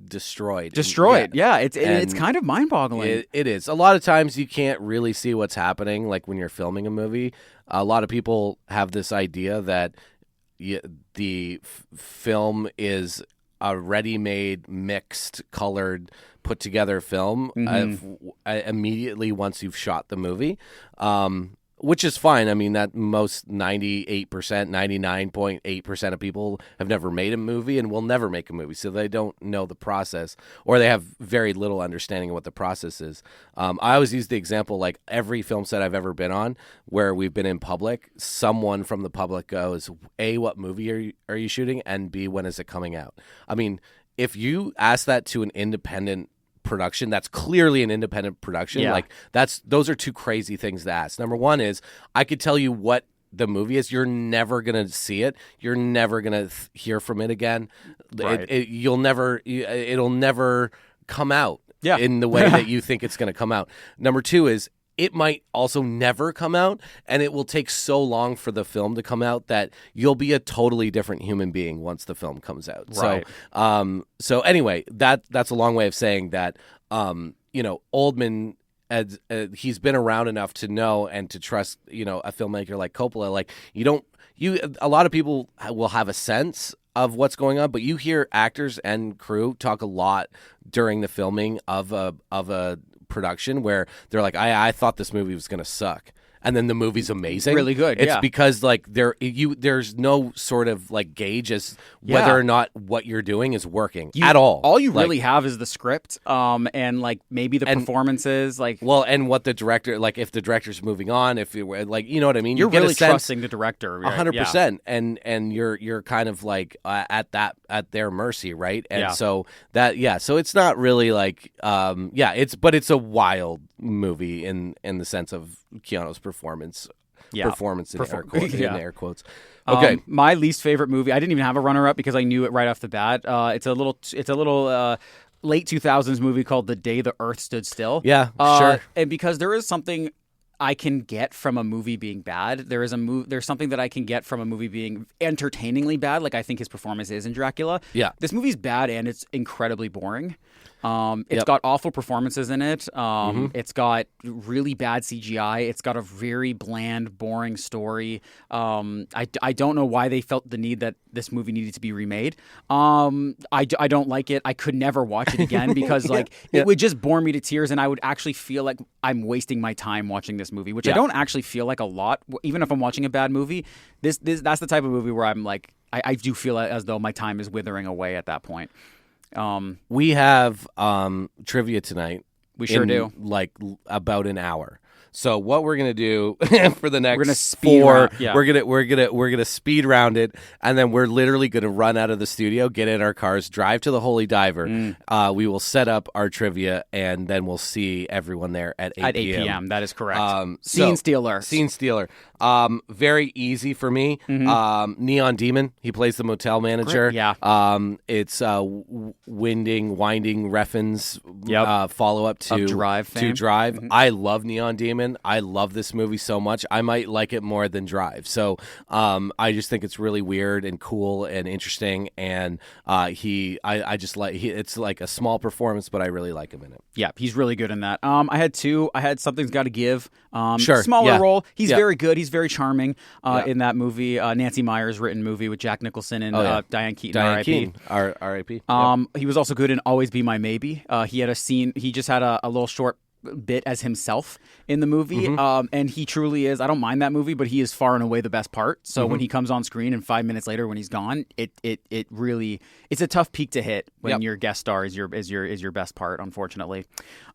destroyed. It's kind of mind-boggling. It is. A lot of times you can't really see what's happening, like when you're filming a movie. A lot of people have this idea that the film is a ready-made, mixed, colored, put-together film immediately once you've shot the movie. which is fine. I mean, that most 98%, 99.8% of people have never made a movie and will never make a movie, so they don't know the process, or they have very little understanding of what the process is. I always use the example, like every film set I've ever been on where we've been in public, someone from the public goes, A, what movie are you shooting? And B, when is it coming out? I mean, if you ask that to an independent production that's clearly an independent production, like those are two crazy things to ask. Number one is, I could tell you what the movie is, you're never gonna see it, you're never gonna hear from it again. Right. It'll never come out in the way that you think it's gonna come out. Number two is, it might also never come out, and it will take so long for the film to come out that you'll be a totally different human being once the film comes out. Right. So anyway, that's a long way of saying that, Oldman, he's been around enough to know and to trust, a filmmaker like Coppola. Like, a lot of people will have a sense of what's going on, but you hear actors and crew talk a lot during the filming of a production where they're like, I thought this movie was going to suck. And then the movie's amazing. Really good, It's because like there's no sort of like gauge as whether or not what you're doing is working at all. All you really have is the script, and like maybe the performances, like and what the director, like if the director's moving on, if you like, you know what I mean. You're you really trusting the director, 100%, and you're kind of like at their mercy, right? And so so it's not really like it's a wild movie in the sense of Keanu's performance in air quotes. Okay, my least favorite movie. I didn't even have a runner-up because I knew it right off the bat. It's a little late 2000s movie called The Day the Earth Stood Still. Yeah, sure. And because there is something I can get from a movie being bad. There's something that I can get from a movie being entertainingly bad, like I think his performance is in Dracula. Yeah. This movie's bad and it's incredibly boring. It's got awful performances in it. It's got really bad CGI. It's got a very bland, boring story. I don't know why they felt the need that this movie needed to be remade. I don't like it. I could never watch it again because it would just bore me to tears, and I would actually feel like I'm wasting my time watching this movie, which I don't actually feel like a lot. Even if I'm watching a bad movie, that's the type of movie where I'm like, I do feel as though my time is withering away at that point. We have trivia tonight. We sure do. Like about an hour. So what we're gonna do for the next we're gonna speed round it, and then we're literally gonna run out of the studio, get in our cars, drive to the Holy Diver. We will set up our trivia, and then we'll see everyone there at 8 p.m. That is correct. Scene stealer. Very easy for me. Neon Demon. He plays the motel manager. Great. Yeah. It's Winding Refn's follow up to Drive fame. I love Neon Demon. I love this movie so much. I might like it more than Drive. So I just think it's really weird and cool and interesting. And it's like a small performance, but I really like him in it. Yeah, he's really good in that. I had Something's Got to Give. Sure. Smaller role. He's very good. He's very charming in that movie. Nancy Meyers written movie with Jack Nicholson and Diane Keaton. R.I.P. R.I.P. He was also good in Always Be My Maybe. He had a scene. He just had a little short bit as himself in the movie, and he truly is. I don't mind that movie, but he is far and away the best part. So when he comes on screen and 5 minutes later when he's gone, it really, it's a tough peak to hit when your guest star is your best part, unfortunately.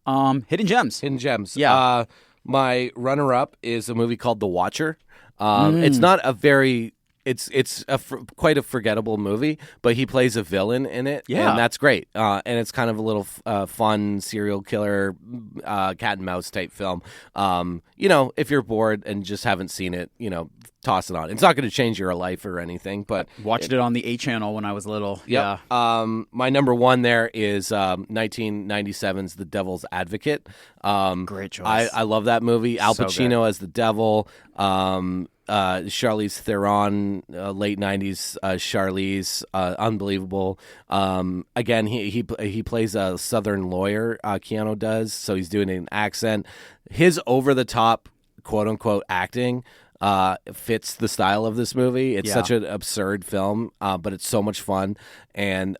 Hidden Gems. Yeah. My runner-up is a movie called The Watcher. It's not a very... It's quite a forgettable movie, but he plays a villain in it, and that's great. And it's kind of a little fun serial killer, cat and mouse type film. If you're bored and just haven't seen it, toss it on. It's not going to change your life or anything, but watched it on the A channel when I was little. Yep. Yeah. My number one there is 1997's The Devil's Advocate. Great choice. I love that movie. Al Pacino as the devil. Charlize Theron, late 90s Charlize, unbelievable. Again, he plays a Southern lawyer, Keanu does, so he's doing an accent. His over-the-top, quote-unquote, acting fits the style of this movie. It's such an absurd film, but it's so much fun. and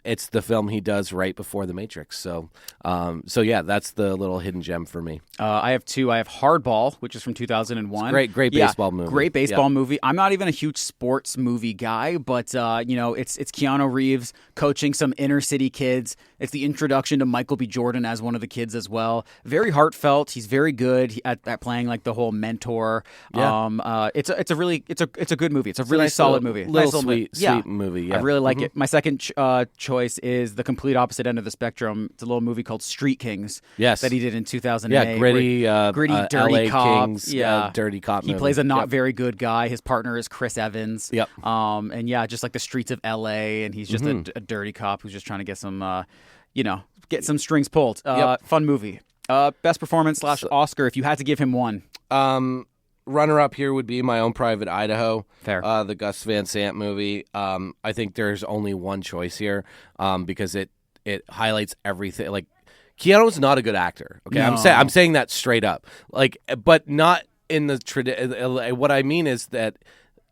it's the film he does right before The Matrix. So yeah, that's the little hidden gem for me. I have two. I have Hardball, which is from 2001. Great baseball movie. Great baseball movie. I'm not even a huge sports movie guy, but it's Keanu Reeves coaching some inner city kids. It's the introduction to Michael B. Jordan as one of the kids as well. Very heartfelt. He's very good at playing like the whole mentor. Yeah. It's a good movie. It's a really solid movie. Little Nice sweet movie. Yeah. I really like it. My second choice is the complete opposite end of the spectrum. It's a little movie called Street Kings. Yes. That he did in 2008. Yeah, gritty, dirty LA cop. Kings, yeah, dirty cop. He movie. plays a not very good guy. His partner is Chris Evans. Yep. And yeah, just like the streets of LA, and he's just a dirty cop who's just trying to get some, get some strings pulled. Fun movie. Best performance / Oscar, if you had to give him one. Runner-up here would be My Own Private Idaho. Fair. The Gus Van Sant movie. I think there's only one choice here because it highlights everything. Like, Keanu's not a good actor. Okay, No. I'm saying that straight up. Like, but not in the what I mean is that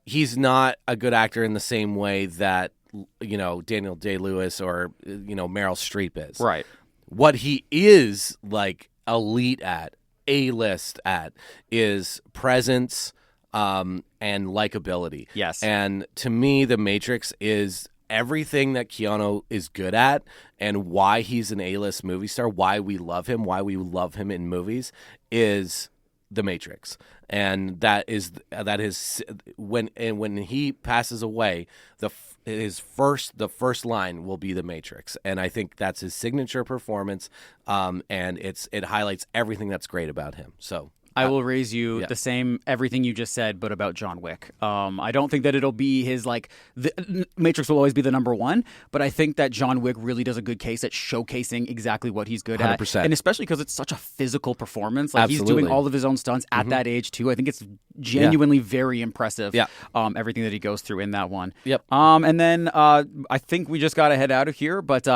he's not a good actor in the same way that Daniel Day-Lewis or Meryl Streep is. Right. What he is like elite at, A-list at, is presence and likability. Yes. And to me, The Matrix is everything that Keanu is good at, and why he's an A-list movie star, why we love him in movies, is The Matrix. And that is when he passes away, the first line will be The Matrix, and I think that's his signature performance. And it highlights everything that's great about him. So I will raise you the same everything you just said, but about John Wick. I don't think that it'll be his the Matrix will always be the number one, but I think that John Wick really does a good case at showcasing exactly what he's good 100%. at, and especially because it's such a physical performance. Like Absolutely. he's doing all of his own stunts at that age too. I think it's genuinely very impressive. Yeah. Everything that he goes through in that one. Yep. And then I think we just got to head out of here, but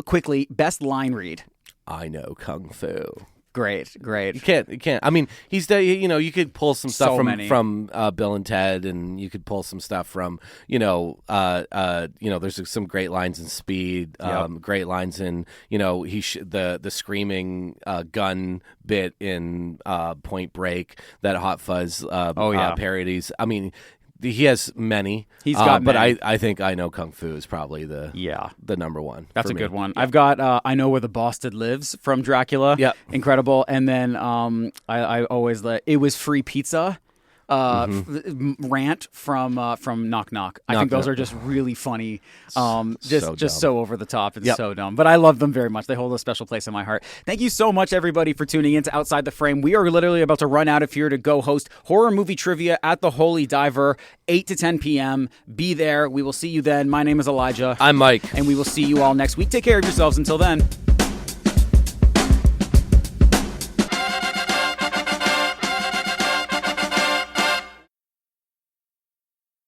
quickly, best line read. I know Kung Fu. Great. You can't. I mean, he's you could pull some stuff So from Bill and Ted, and you could pull some stuff from there's some great lines in Speed, great lines in the screaming gun bit in Point Break that Hot Fuzz parodies. I mean, he has many. He's got many. But I think I Know Kung Fu is probably the number one. That's a me. good one. I've got I Know Where the Bastard Lives from Dracula. Yep. Incredible. And then I always It Was Free Pizza. Rant from Knock Knock. I think those are just really funny. Just so over the top and so dumb. But I love them very much. They hold a special place in my heart. Thank you so much, everybody, for tuning in to Outside the Frame. We are literally about to run out of here to go host horror movie trivia at the Holy Diver, 8 to 10 p.m. Be there. We will see you then. My name is Elijah. I'm Mike. And we will see you all next week. Take care of yourselves until then.